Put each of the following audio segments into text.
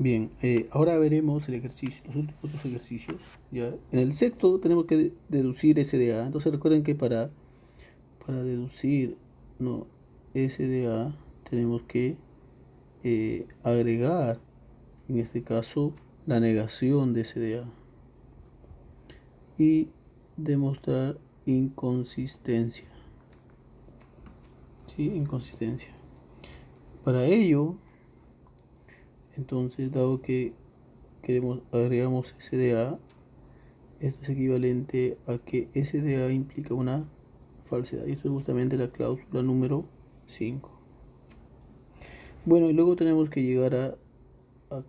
Bien, ahora veremos el ejercicio, los últimos dos ejercicios. ¿Ya? En el sexto tenemos que deducir SDA. Entonces recuerden que para deducir no, SDA tenemos que agregar, en este caso, la negación de SDA y demostrar inconsistencia. ¿Sí? Inconsistencia. Para ello, entonces, dado que agregamos SDA, esto es equivalente a que SDA implica una falsedad. Y esto es justamente la cláusula número 5. Bueno, y luego tenemos que llegar a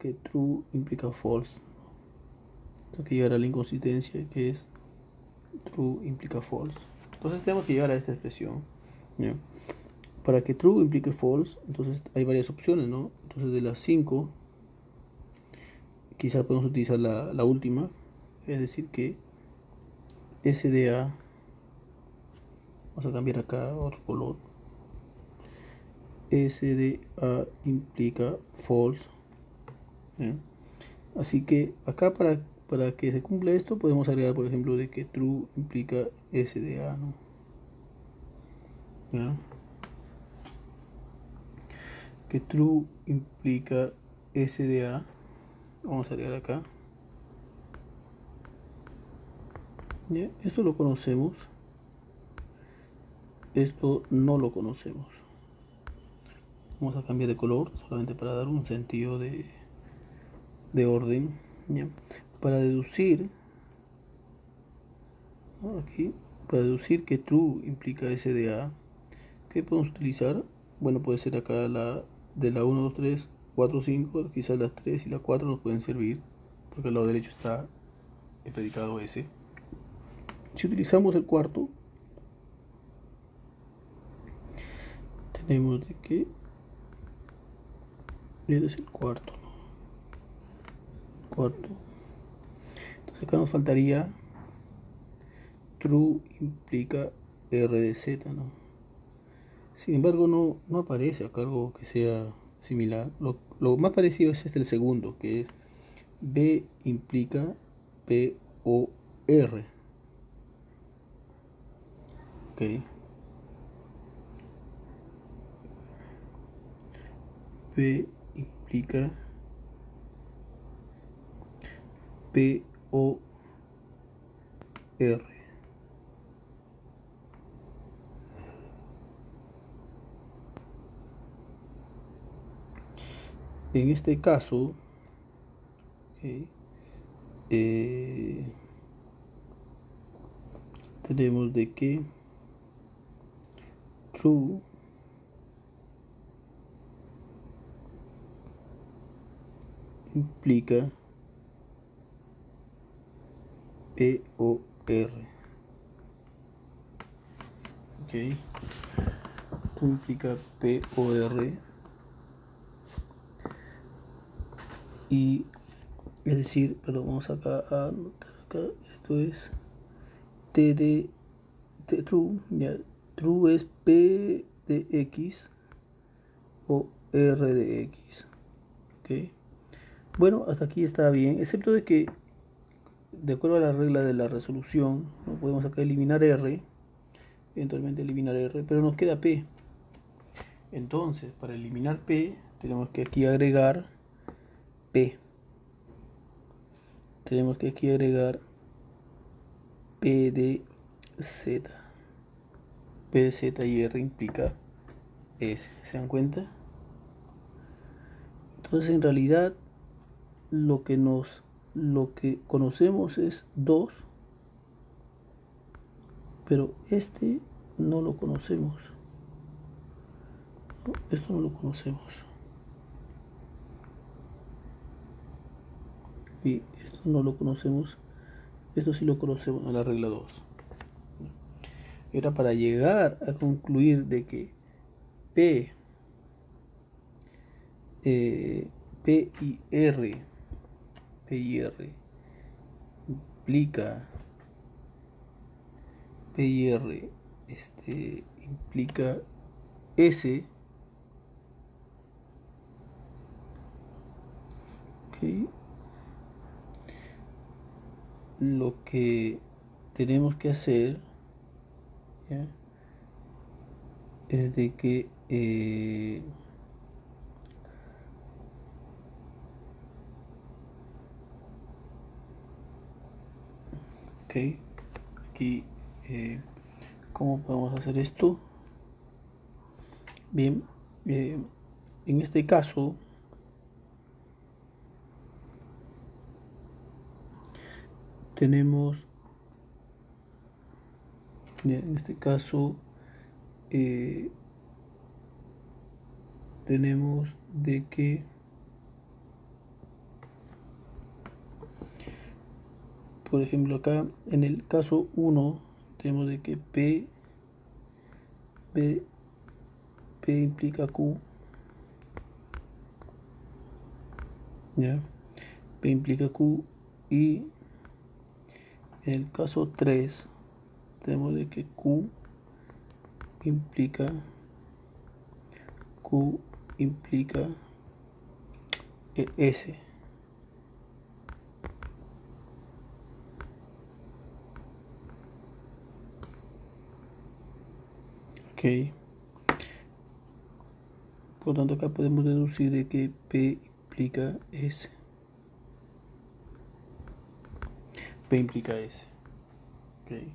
que true implica false. Tenemos que llegar a la inconsistencia, que es true implica false. Entonces tenemos que llegar a esta expresión. ¿Ya? Para que true implique false, entonces hay varias opciones, ¿no? Entonces de las 5, quizás podemos utilizar la última, es decir que SDA, vamos a cambiar acá a otro color, SDA implica false. ¿Ya? Así que acá para que se cumpla esto podemos agregar, por ejemplo, de que true implica SDA, ¿no? ¿Ya? Que true implica SDA, vamos a agregar acá. ¿Ya? Esto lo conocemos, esto no lo conocemos. Vamos a cambiar de color solamente para dar un sentido de orden. ¿Ya? Para deducir, ¿no? Aquí, para deducir que true implica SDA, ¿qué podemos utilizar? Bueno, puede ser acá la de la 1, 2, 3, 4, 5, quizás las 3 y la 4 nos pueden servir, porque al lado derecho está el predicado S. Si utilizamos el cuarto, tenemos de que este es el cuarto, ¿no? Cuarto. Entonces acá nos faltaría true implica R de Z, ¿no? Sin embargo, no aparece acá algo que sea similar. Lo más parecido es el segundo, que es B implica POR. Ok. P implica POR. En este caso, okay, tenemos de que true implica POR. Ok. True implica POR. Y es decir, perdón, vamos acá a anotar acá, esto es T de true, ya, true es P de X o R de X, ok. Bueno, hasta aquí está bien, excepto de que, de acuerdo a la regla de la resolución, no podemos acá eliminar R, eventualmente eliminar R, pero nos queda P. Entonces, para eliminar P, tenemos que aquí agregar P. Tenemos que aquí agregar P de Z. P de Z y R implica S. ¿Se dan cuenta? Entonces, en realidad, lo que conocemos es 2, pero este no lo conocemos, ¿no? Esto no lo conocemos. Y esto no lo conocemos. Esto sí lo conocemos en la regla 2. Era para llegar a concluir de que P, P y R, P y R implica, P y R implica S. Ok. Lo que tenemos que hacer, ¿ya? Es de que ok, aquí ¿cómo podemos hacer esto? Bien, en este caso tenemos, ya, en este caso eh, tenemos de que, por ejemplo, acá en el caso 1 tenemos de que B, P implica Q, ¿ya? P implica Q, y en el caso 3 tenemos de que implica Q implica S. Ok. Por lo tanto, acá podemos deducir de que P implica S. P implica S. Okay.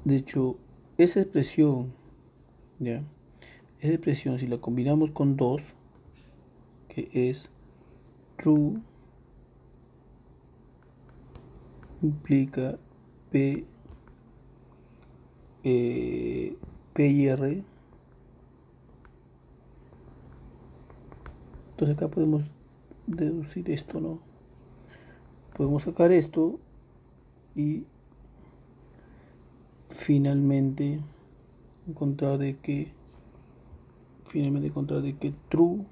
De hecho, esa expresión, ¿ya? Esa expresión, si la combinamos con 2, que es true implica P, P y R. Entonces acá podemos deducir esto, ¿no? Podemos sacar esto y finalmente encontrar de que true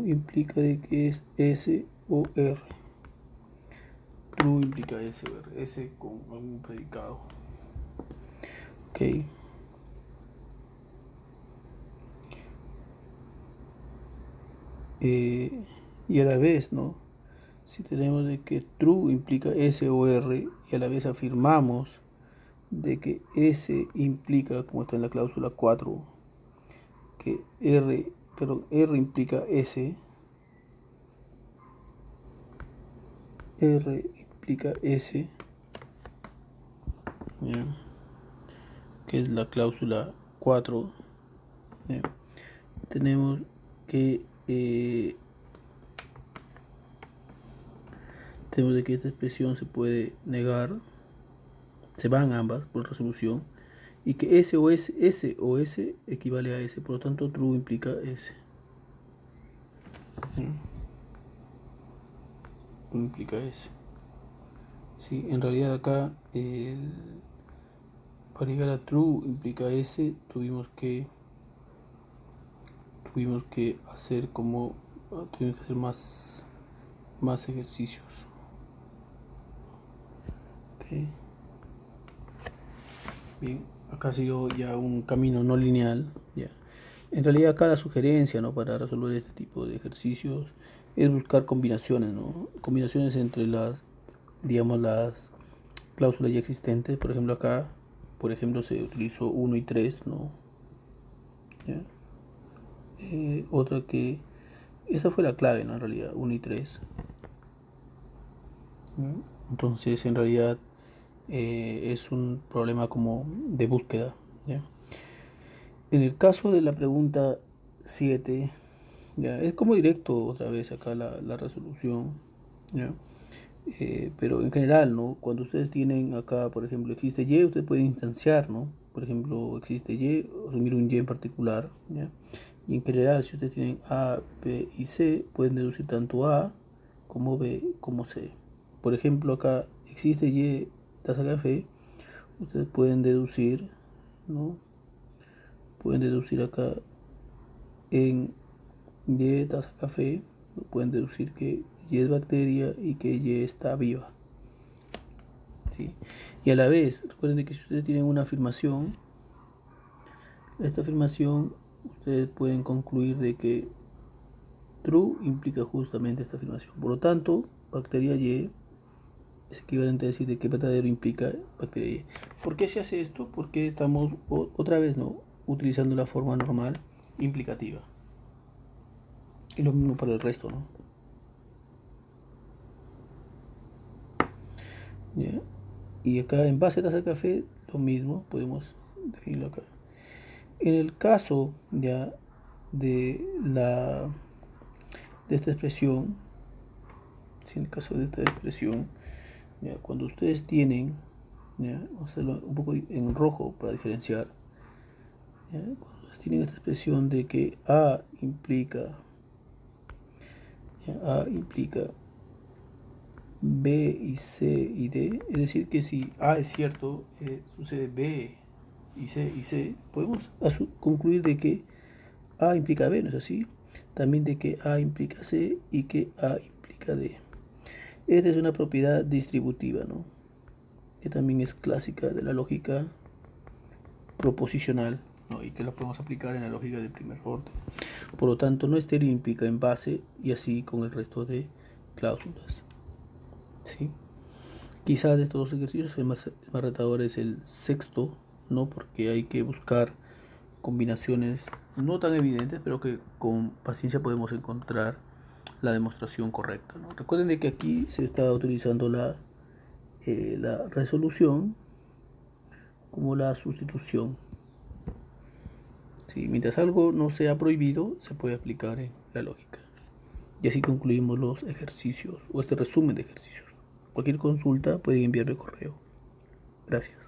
implica de que es S o R. True implica S o R, S con algún predicado. Ok. Y a la vez, ¿no? Si tenemos de que true implica S o R y a la vez afirmamos de que S implica, como está en la cláusula 4, que R implica S, R implica S, ¿ya? Que es la cláusula 4, ¿ya? Tenemos que tenemos de que esta expresión se puede negar, se van ambas por resolución, y que S o S equivale a S, por lo tanto true implica S. True implica S. Sí, en realidad acá para llegar a true implica S tuvimos que hacer más ejercicios. Okay. Bien, acá ha sido ya un camino no lineal, ya. En realidad acá la sugerencia, ¿no?, para resolver este tipo de ejercicios es buscar combinaciones, ¿no? Combinaciones entre las cláusulas ya existentes. Por ejemplo, acá, se utilizó 1 y 3, ¿no? ¿Ya? Otra que, esa fue la clave, ¿no? En realidad, 1 y 3. Entonces, en realidad, es un problema como de búsqueda, ¿ya? En el caso de la pregunta 7, ya, es como directo otra vez acá la resolución, ¿ya? Pero en general, ¿no? Cuando ustedes tienen acá, por ejemplo, existe Y, ustedes pueden instanciar, ¿no? Por ejemplo, existe Y, asumir un Y en particular, ¿ya? Y en general, si ustedes tienen A, B y C, pueden deducir tanto A como B como C. Por ejemplo, acá existe Y taza de café, ustedes pueden deducir, ¿no? Pueden deducir acá en Y taza de café, ¿no? Pueden deducir que Y es bacteria y que Y está viva, ¿sí? Y a la vez, recuerden que si ustedes tienen una afirmación, esta afirmación ustedes pueden concluir de que true implica justamente esta afirmación. Por lo tanto, bacteria Y es equivalente a decir de que verdadero implica bacteria Y. ¿Por qué se hace esto? Porque estamos otra vez, ¿no?, utilizando la forma normal implicativa. Y lo mismo para el resto, ¿no? ¿Ya? Y acá en base a taza de café, lo mismo, podemos definirlo acá. En el caso ya de esta expresión, si en el caso de esta expresión, ya, cuando ustedes tienen, ya, vamos a hacerlo un poco en rojo para diferenciar, ya, cuando ustedes tienen esta expresión de que A implica, ya, A implica B y C y D, es decir que si A es cierto, sucede B y C, podemos concluir de que A implica B, ¿no es así? También de que A implica C y que A implica D. Esta es una propiedad distributiva, ¿no?, que también es clásica de la lógica proposicional, ¿no?, y que la podemos aplicar en la lógica de primer orden. Por lo tanto, no estéreo implica en base y así con el resto de cláusulas, ¿sí? Quizás de estos dos ejercicios el más retador es el sexto, ¿no?, porque hay que buscar combinaciones no tan evidentes, pero que con paciencia podemos encontrar la demostración correcta, ¿no? Recuerden de que aquí se está utilizando la resolución como la sustitución. ¿Sí? Mientras algo no sea prohibido, se puede aplicar en la lógica. Y así concluimos los ejercicios o este resumen de ejercicios. Cualquier consulta pueden enviarme correo. Gracias.